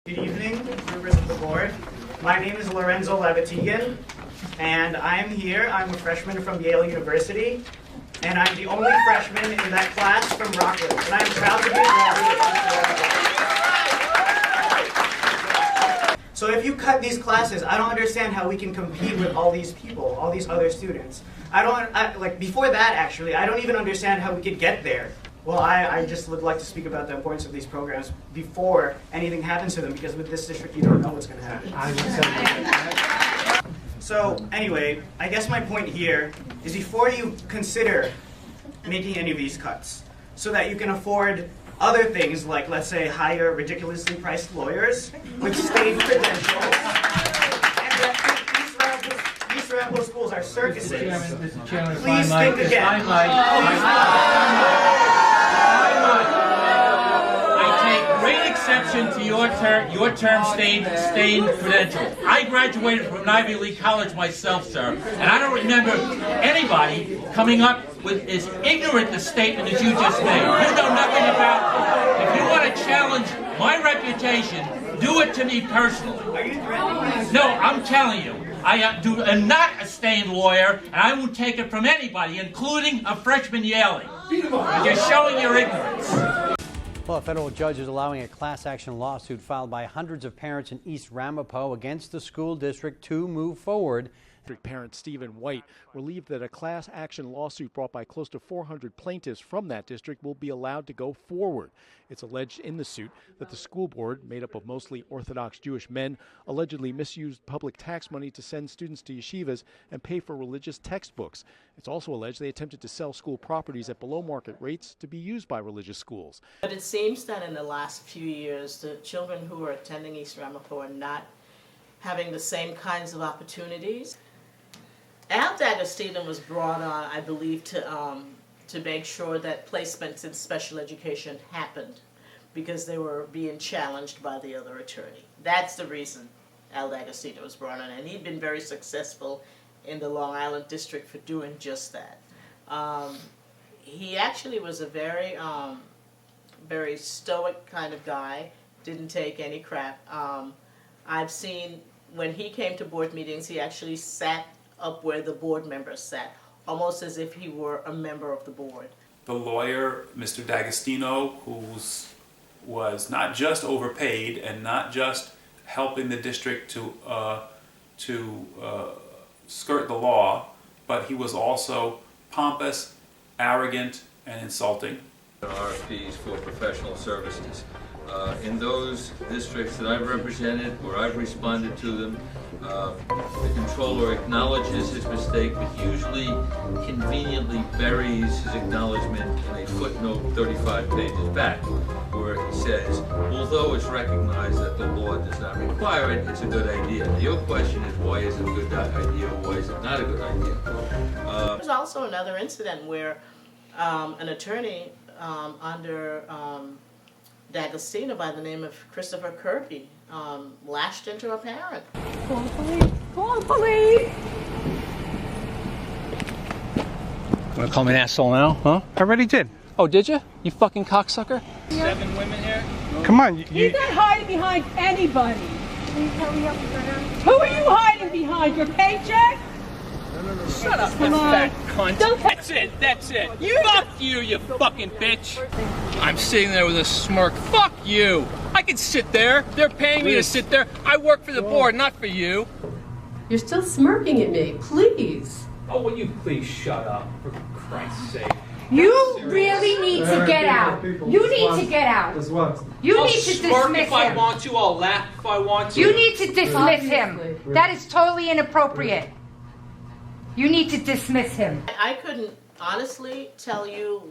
Good evening, members of the board. My name is Lorenzo Labatigan, and I'm here. I'm a freshman from Yale University, and I'm the only freshman in that class from Rockland, and I'm proud to be a graduate. So if you cut these classes, I don't understand how we can compete with all these people, all these other students. Before that, actually, I don't even understand how we could get there. Well, I just would like to speak about the importance of these programs before anything happens to them, because with this district, you don't know what's going to happen. So anyway, I guess my point here is before you consider making any of these cuts, so that you can afford other things like, let's say, hire ridiculously priced lawyers with state credentials, and that East Ramapo schools are circuses. Mr. Chairman, please think again. Exception to your term stained credentials. I graduated from an Ivy League college myself, sir, and I don't remember anybody coming up with as ignorant a statement as you just made. You know nothing about it. If you want to challenge my reputation, do it to me personally. Are you threatening? No, I'm telling you. I am not a stained lawyer, and I won't take it from anybody, including a freshman Yalie. You're showing your ignorance. Well, a federal judge is allowing a class action lawsuit filed by hundreds of parents in East Ramapo against the school district to move forward. Parent Stephen White relieved that a class action lawsuit brought by close to 400 plaintiffs from that district will be allowed to go forward. It's alleged in the suit that the school board, made up of mostly Orthodox Jewish men, allegedly misused public tax money to send students to yeshivas and pay for religious textbooks. It's also alleged they attempted to sell school properties at below market rates to be used by religious schools. But it seems that in the last few years, the children who are attending East Ramapo are not having the same kinds of opportunities. Al D'Agostino was brought on, I believe, to make sure that placements in special education happened because they were being challenged by the other attorney. That's the reason Al D'Agostino was brought on, and he'd been very successful in the Long Island district for doing just that. He actually was a very, very stoic kind of guy, didn't take any crap. I've seen when he came to board meetings, he actually sat up where the board members sat, almost as if he were a member of the board. The lawyer, Mr. D'Agostino, who was not just overpaid and not just helping the district to skirt the law, but he was also pompous, arrogant, and insulting. RFPs for professional services. In those districts that I've represented, where I've responded to them, the controller acknowledges his mistake, but usually conveniently buries his acknowledgement in a footnote 35 pages back, where he says, although it's recognized that the law does not require it, it's a good idea. Your question is, why is it a good idea, or why is it not a good idea? There's also another incident where an attorney under D'Agostino by the name of Christopher Kirby lashed into a parent. Call the police! Call the police! Wanna call me an asshole now, huh? I already did. Oh, did you? You fucking cocksucker? 7 women here? Come on, He's not hiding behind anybody. Please hurry up, Who are you hiding behind? Your paycheck? Shut up, you fat cunt. That's it. Fuck you, you fucking bitch. I'm sitting there with a smirk. Fuck you. I can sit there. They're paying me to sit there. I work for the board, not for you. You're still smirking at me. Please. Oh, will you please shut up, for Christ's sake. You really need to get out. You need to get out. You need to dismiss him. If I want to, I'll laugh if I want to. You need to dismiss him. That is totally inappropriate. You need to dismiss him. I couldn't honestly tell you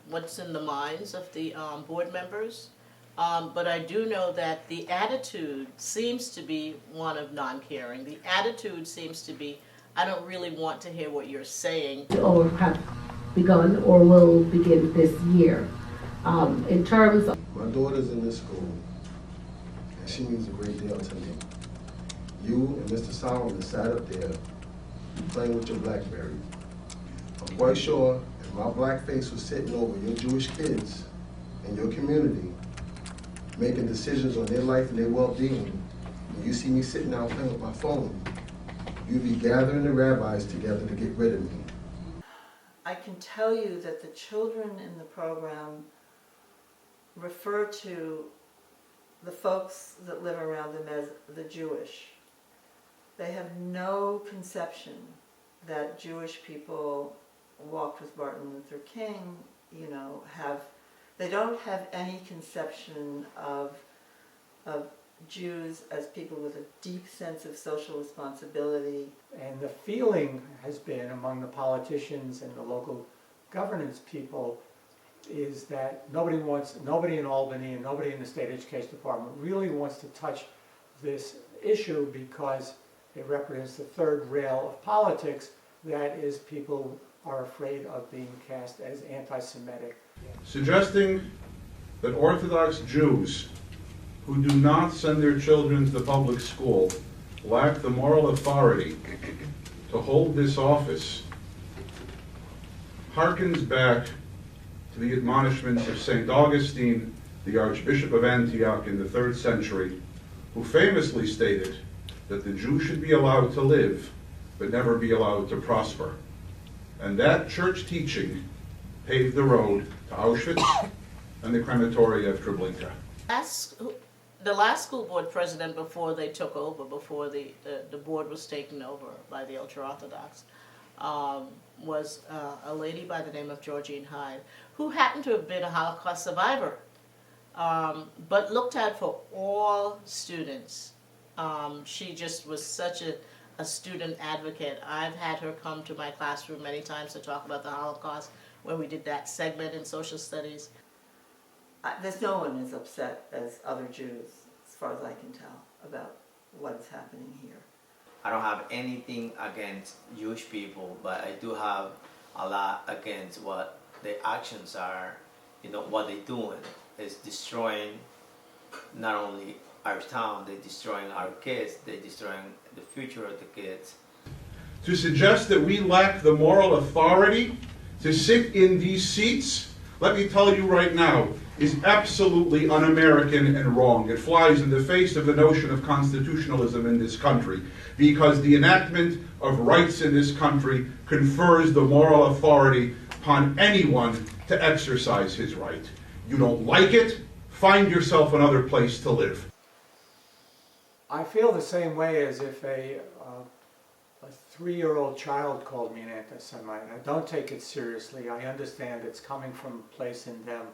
what's in the minds of the board members, but I do know that the attitude seems to be one of non-caring. The attitude seems to be, I don't really want to hear what you're saying. Or have begun or will begin this year. In terms of... My daughter's in this school, and she means a great deal to me. You and Mr. Solomon sat up there playing with your BlackBerry. I'm quite sure if my black face was sitting over your Jewish kids in your community, making decisions on their life and their well-being, when you see me sitting out playing with my phone, you'd be gathering the rabbis together to get rid of me. I can tell you that the children in the program refer to the folks that live around them as the Jewish. They have no conception that Jewish people walked with Martin Luther King, they don't have any conception of Jews as people with a deep sense of social responsibility. And the feeling has been among the politicians and the local governance people is that nobody in Albany and nobody in the state education department really wants to touch this issue because it represents the third rail of politics, that is, people are afraid of being cast as anti-Semitic. Suggesting that Orthodox Jews who do not send their children to the public school lack the moral authority to hold this office harkens back to the admonishments of St. Augustine, the Archbishop of Antioch in the 3rd century, who famously stated that the Jew should be allowed to live, but never be allowed to prosper. And that church teaching paved the road to Auschwitz and the crematoria of Treblinka. The last school board president before they took over, before the board was taken over by the ultra-Orthodox, was a lady by the name of Georgine Hyde, who happened to have been a Holocaust survivor, but looked out for all students. She just was such a student advocate. I've had her come to my classroom many times to talk about the Holocaust when we did that segment in social studies. There's no one as upset as other Jews, as far as I can tell, about what is happening here. I don't have anything against Jewish people, but I do have a lot against what their actions are. What they're doing is destroying not only our town, they're destroying our kids, they're destroying the future of the kids. To suggest that we lack the moral authority to sit in these seats, let me tell you right now, is absolutely un-American and wrong. It flies in the face of the notion of constitutionalism in this country, because the enactment of rights in this country confers the moral authority upon anyone to exercise his right. You don't like it, find yourself another place to live. I feel the same way as if a 3-year-old child called me an anti-Semite. I don't take it seriously. I understand it's coming from a place in them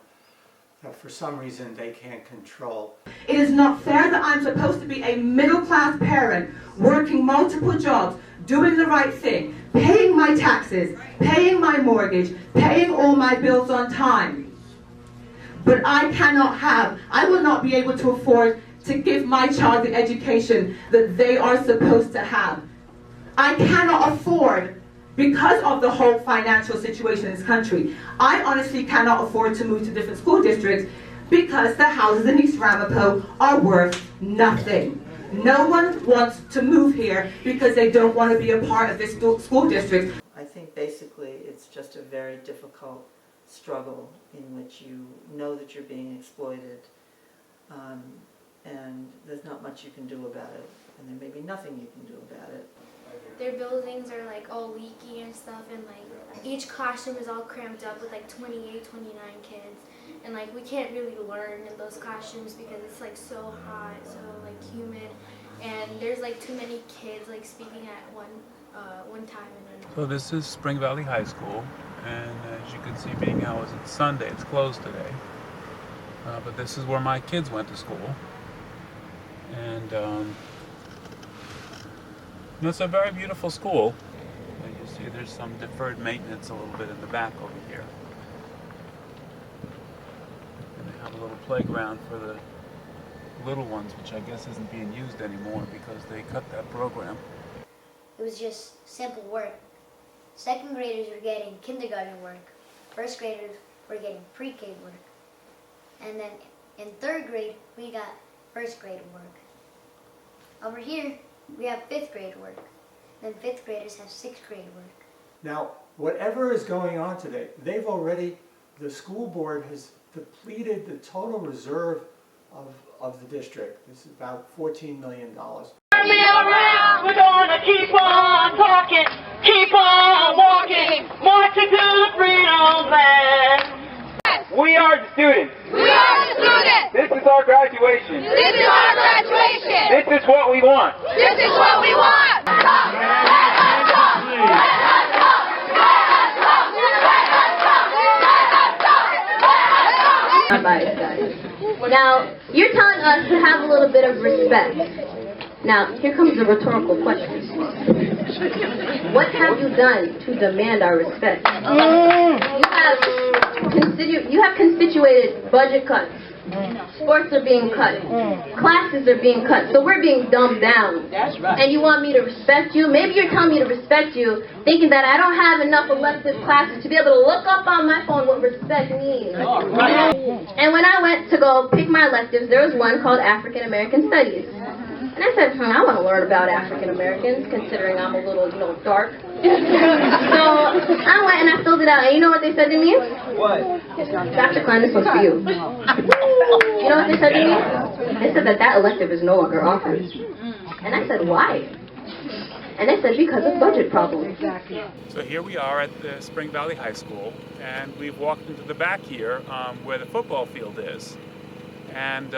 that for some reason they can't control. It is not fair that I'm supposed to be a middle-class parent, working multiple jobs, doing the right thing, paying my taxes, paying my mortgage, paying all my bills on time. But I will not be able to afford to give my child the education that they are supposed to have. I cannot afford, because of the whole financial situation in this country, I honestly cannot afford to move to different school districts because the houses in East Ramapo are worth nothing. No one wants to move here because they don't want to be a part of this school district. I think basically it's just a very difficult struggle in which you know that you're being exploited, and there's not much you can do about it, and there may be nothing you can do about it. Their buildings are like all leaky and stuff, and like each classroom is all cramped up with like 28, 29 kids, and like we can't really learn in those classrooms because it's like so hot, so like humid, and there's like too many kids like speaking at one time. So this is Spring Valley High School, and as you can see, being how it's Sunday, it's closed today. But this is where my kids went to school, and it's a very beautiful school. You see there's some deferred maintenance a little bit in the back over here. And they have a little playground for the little ones, which I guess isn't being used anymore because they cut that program. It was just simple work. Second graders were getting kindergarten work. First graders were getting pre-K work. And then in third grade, we got first grade work. Over here, we have fifth grade work. Then fifth graders have sixth grade work. Now, whatever is going on today, the school board has depleted the total reserve of the district. This is about $14 million. We're gonna keep on talking, keep on walking, marching to the freedom land. We are the students. We are the students. This is our graduation. This is our graduation. This is what we want. This is what we want. Now, you're telling us to have a little bit of respect. Now, here comes the rhetorical question. What have you done to demand our respect? You have constituted budget cuts. Sports are being cut. Classes are being cut. So we're being dumbed down. That's right. And you want me to respect you? Maybe you're telling me to respect you, thinking that I don't have enough elective classes to be able to look up on my phone what respect means. Right. And when I went to go pick my electives, there was one called African American Studies. And I said, I want to learn about African Americans, considering I'm a little, dark. So I went and I filled it out, and you know what they said to me? What? Dr. Klein, this one's for you. You know what they said to me? They said that elective is no longer offered. And I said, why? And they said, because of budget problems. So here we are at the Spring Valley High School, and we've walked into the back here where the football field is. And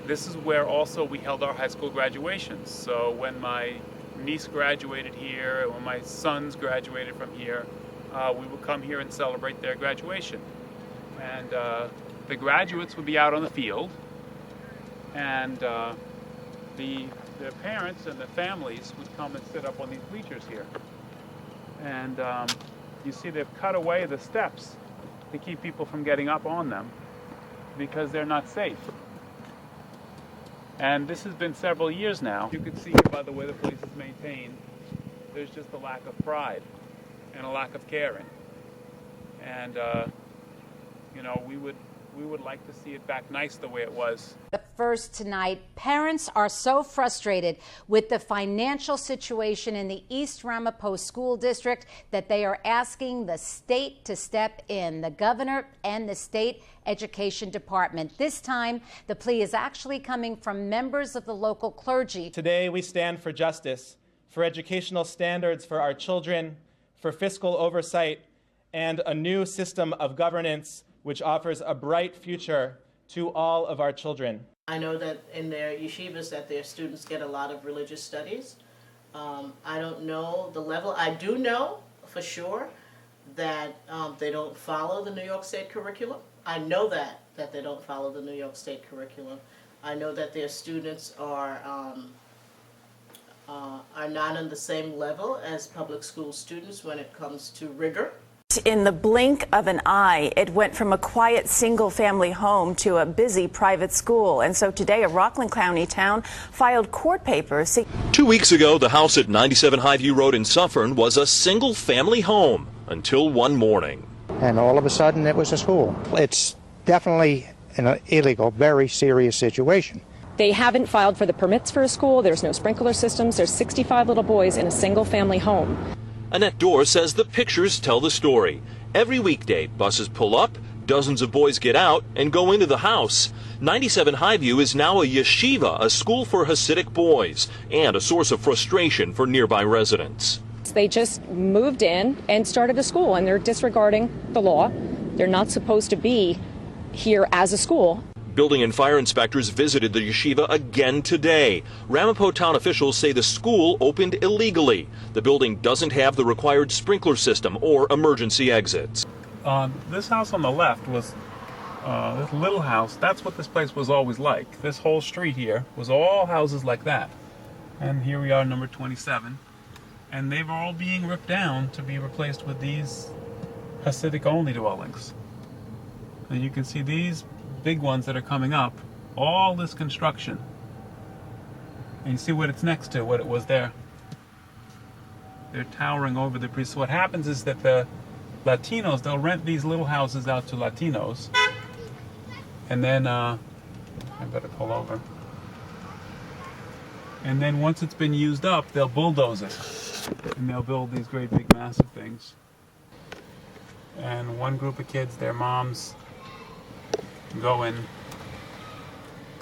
this is where also we held our high school graduations. So when my niece graduated here, when my sons graduated from here, we would come here and celebrate their graduation. And the graduates would be out on the field, and the parents and the families would come and sit up on these bleachers here. And you see they've cut away the steps to keep people from getting up on them because they're not safe. And this has been several years now. You can see here by the way the place is maintained, there's just a lack of pride and a lack of caring. And we would like to see it back nice the way it was. First tonight, parents are so frustrated with the financial situation in the East Ramapo School District that they are asking the state to step in, the governor and the state education department. This time, the plea is actually coming from members of the local clergy. Today, we stand for justice, for educational standards for our children, for fiscal oversight, and a new system of governance which offers a bright future to all of our children. I know that in their yeshivas that their students get a lot of religious studies. I don't know the level. I do know for sure that they don't follow the New York State curriculum. I know that they don't follow the New York State curriculum. I know that their students are not on the same level as public school students when it comes to rigor. In the blink of an eye, it went from a quiet single-family home to a busy private school. And so today, a Rockland County town filed court papers. 2 weeks ago, the house at 97 Highview Road in Suffern was a single-family home until one morning. And all of a sudden, it was a school. It's definitely an illegal, very serious situation. They haven't filed for the permits for a school. There's no sprinkler systems. There's 65 little boys in a single-family home. Annette Dorr says the pictures tell the story. Every weekday, buses pull up, dozens of boys get out and go into the house. 97 Highview is now a yeshiva, a school for Hasidic boys, and a source of frustration for nearby residents. They just moved in and started a school, and they're disregarding the law. They're not supposed to be here as a school. Building and fire inspectors visited the yeshiva again today. Ramapo town officials say the school opened illegally. The building doesn't have the required sprinkler system or emergency exits. This house on the left was this little house. That's what this place was always like. This whole street here was all houses like that. And here we are, number 27. And they're all being ripped down to be replaced with these Hasidic-only dwellings. And you can see these big ones that are coming up, all this construction. And you see what it's next to, what it was there. They're towering over the priest. So what happens is that the Latinos, they'll rent these little houses out to Latinos. And then, I better pull over. And then once it's been used up, they'll bulldoze it. And they'll build these great big massive things. And one group of kids, their moms go and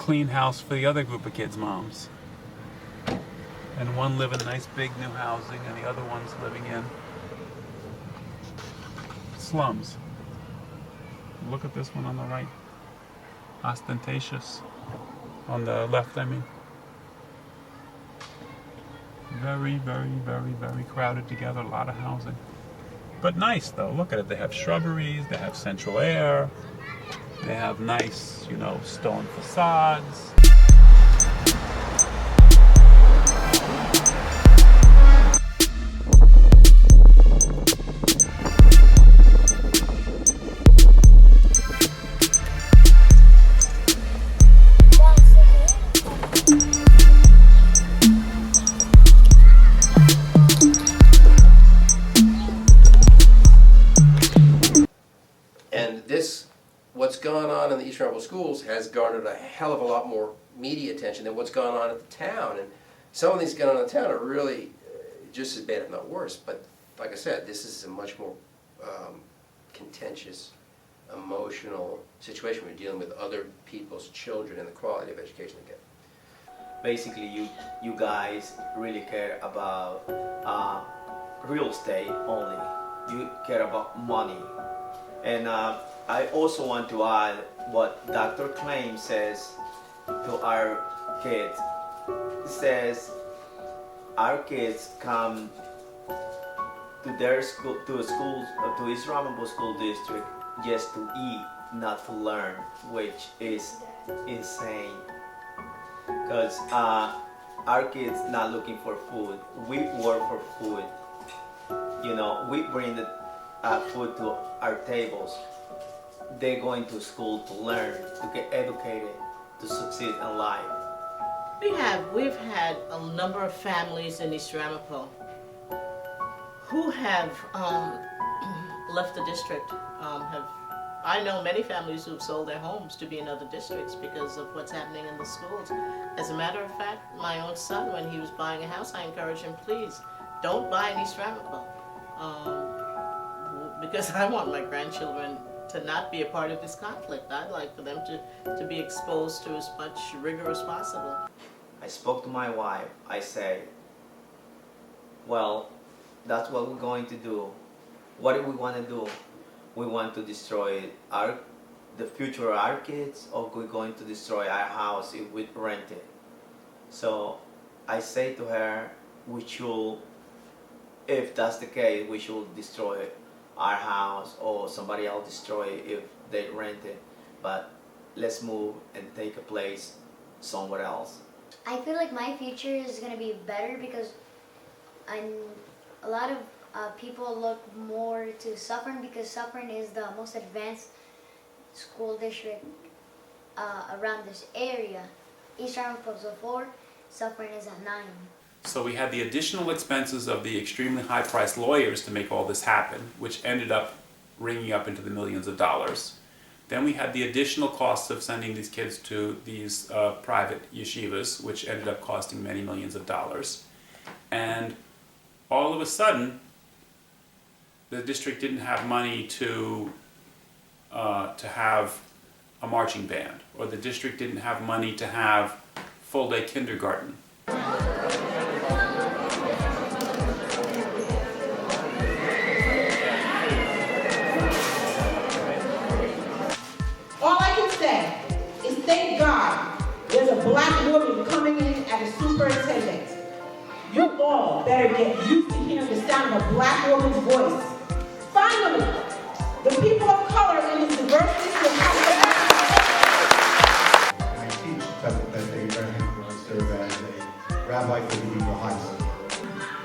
clean house for the other group of kids' moms. And one live in nice big new housing, and the other one's living in slums. Look at this one on the right. Ostentatious. On the left, I mean. Very, very, very, very crowded together, a lot of housing. But nice though, look at it. They have shrubberies, they have central air, they have nice, you know, stone facades. And this, what's gone on in the East Ramapo schools has garnered a hell of a lot more media attention than what's gone on at the town. And some of these going on in the town are really just as bad, if not worse. But like I said, this is a much more contentious, emotional situation. We're dealing with other people's children and the quality of education they get. Basically, you guys really care about real estate only. You care about money. And I also want to add what Dr. Claim says to our kids. He says our kids come to their school, to East Ramapo School District just to eat, not to learn, which is insane. Because our kids not looking for food. We work for food. You know, we bring the food to our tables. They're going to school to learn, to get educated, to succeed in life. We've had a number of families in East Ramapo who have left the district. I know many families who've sold their homes to be in other districts because of what's happening in the schools. As a matter of fact, my own son, when he was buying a house, I encouraged him, please, don't buy in East Ramapo. Because I want my grandchildren to not be a part of this conflict. I'd like for them to be exposed to as much rigor as possible. I spoke to my wife. I say, well, that's what we're going to do. What do we want to do? We want to destroy the future of our kids, or we're going to destroy our house if we rent it. So I say to her, we should, if that's the case, we should destroy our house, or somebody else destroy it if they rent it. But let's move and take a place somewhere else. I feel like my future is going to be better because a lot of people look more to Suffern because Suffern is the most advanced school district around this area. East Ramapo is a 4, Suffern is a 9. So we had the additional expenses of the extremely high-priced lawyers to make all this happen, which ended up ringing up into the millions of dollars. Then we had the additional costs of sending these kids to these private yeshivas, which ended up costing many millions of dollars. And all of a sudden, the district didn't have money to have a marching band, or the district didn't have money to have full-day kindergarten. All I can say is thank God there's a black woman coming in as a superintendent. You all better get used to hearing the sound of a black woman's voice. Finally, the people of color in this diverse district I teach Bethany Abraham, where I serve as a rabbi for the Hebrew High School.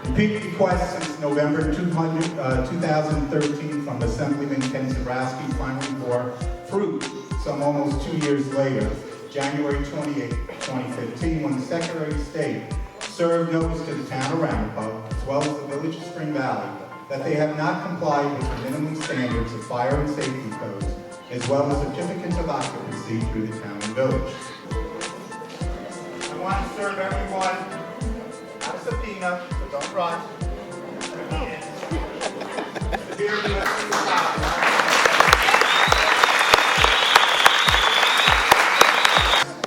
Repeated requests since November 2013 from Assemblyman Ken Zabrowski finally bore fruit some almost 2 years later, January 28, 2015, when the Secretary of State served notice to the town of Ramapo, as well as the village of Spring Valley, that they have not complied with the minimum standards of fire and safety codes, as well as certificates of occupancy through the town and village. I want to serve everyone, not a subpoena, but don't rush.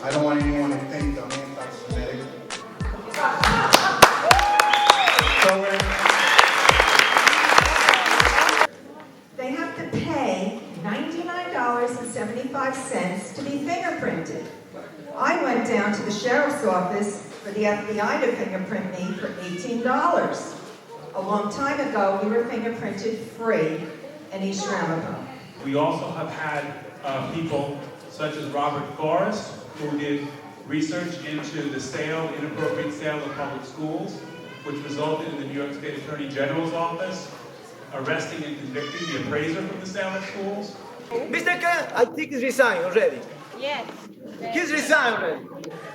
I I don't want anyone to think I'm anti-Semitic. They have to pay $99.75 to be fingerprinted. I went down to the sheriff's office for the FBI to fingerprint me for $18. A long time ago, we were fingerprinted free in East Ramapo. We also have had people such as Robert Forrest, who did research into the inappropriate sale of public schools, which resulted in the New York State Attorney General's office arresting and convicting the appraiser from the sale of schools. Mr. Khan, I think he's resigned already. Yes. He's resigned already.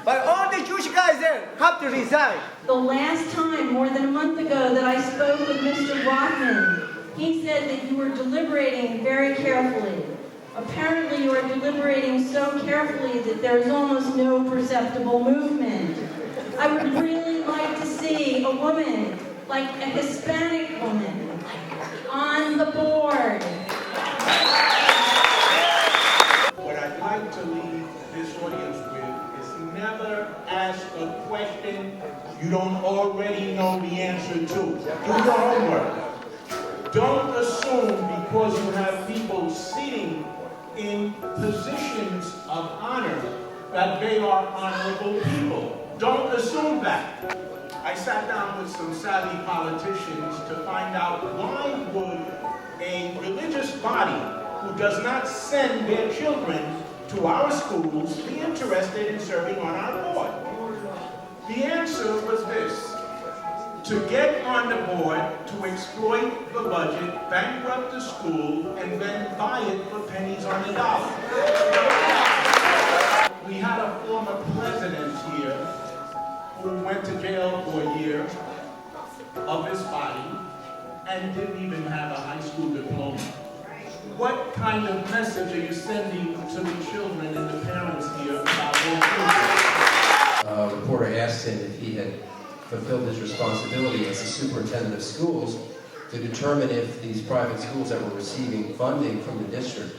But all the Jewish guys there have to resign. The last time, more than a month ago, that I spoke with Mr. Rothman, he said that you were deliberating very carefully. Apparently you are deliberating so carefully that there is almost no perceptible movement. I would really like to see a woman, like a Hispanic woman, on the board. What I'd like to leave this audience with is never ask a question you don't already know the answer to. Do your homework. Don't assume because you have people sitting in positions of honor that they are honorable people. Don't assume that. I sat down with some savvy politicians to find out why would a religious body who does not send their children to our schools be interested in serving on our board. The answer was this: to get on the board, to exploit the budget, bankrupt the school, and then buy it for pennies on the dollar. We had a former president here who went to jail for a year of his body and didn't even have a high school diploma. What kind of message are you sending to the children and the parents here about those things? A reporter asked him if he had fulfilled his responsibility as the superintendent of schools to determine if these private schools that were receiving funding from the district,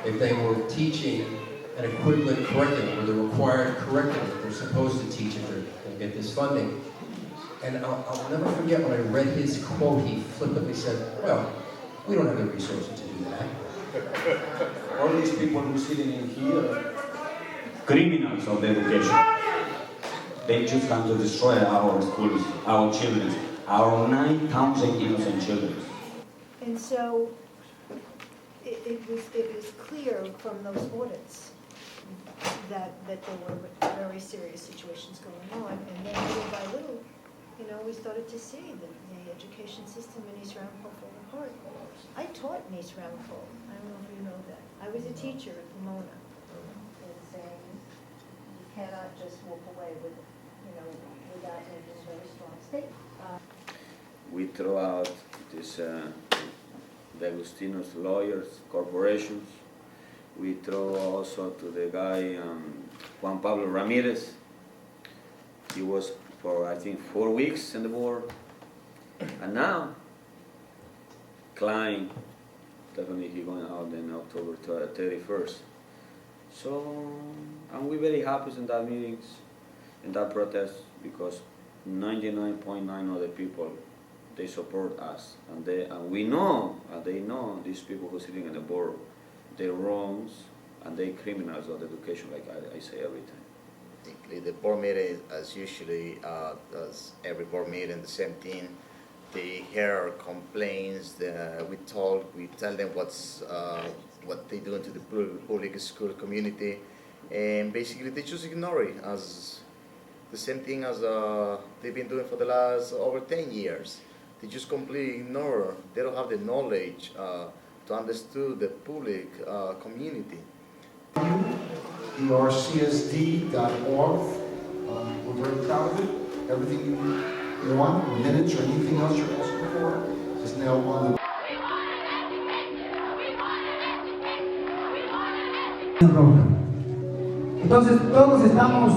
if they were teaching an equivalent curriculum or the required curriculum that they're supposed to teach if they get this funding. And I'll never forget when I read his quote, he flippantly said, well, we don't have the resources to do that. All these people who are sitting in here, criminals of the education, they just come to destroy our schools, our children, our 9,000 innocent children. And so it was clear from those audits that there were very serious situations going on, and then little by little, we started to see the education system in East Ramapo fall apart. I taught in East Ramapo. I don't know if you know that. I was a teacher at Pomona. And you cannot just walk away with, without making a very strong statement. We throw out this the Agustinos lawyers, corporations. We throw also to the guy Juan Pablo Ramirez. He was for I think 4 weeks in the board, and now Klein, definitely he's going out in October 31st. So, and we're very happy in that meetings, in that protest, because 99.9 other people, they support us, and we know, and they know these people who are sitting on the board, they're wrongs, and they criminals of education, like I say every time. The board meeting, as usually, as every board meeting, the same thing. They hear complaints. We tell them what they do into the public school community, and basically they just ignore it as the same thing as they've been doing for the last over 10 years. They just completely ignore. They don't have the knowledge to understand the public community. ERCSD.org. We're very proud of it. Everything you want, minutes or anything else you're asking for, is now on the... Entonces todos estamos,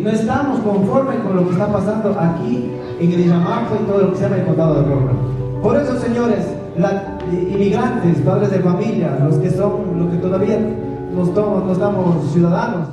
no estamos conformes con lo que está pasando aquí en el Ramapo y todo lo que se llama el condado de Roca. Por eso, señores, inmigrantes, padres de familia, los que todavía no estamos ciudadanos,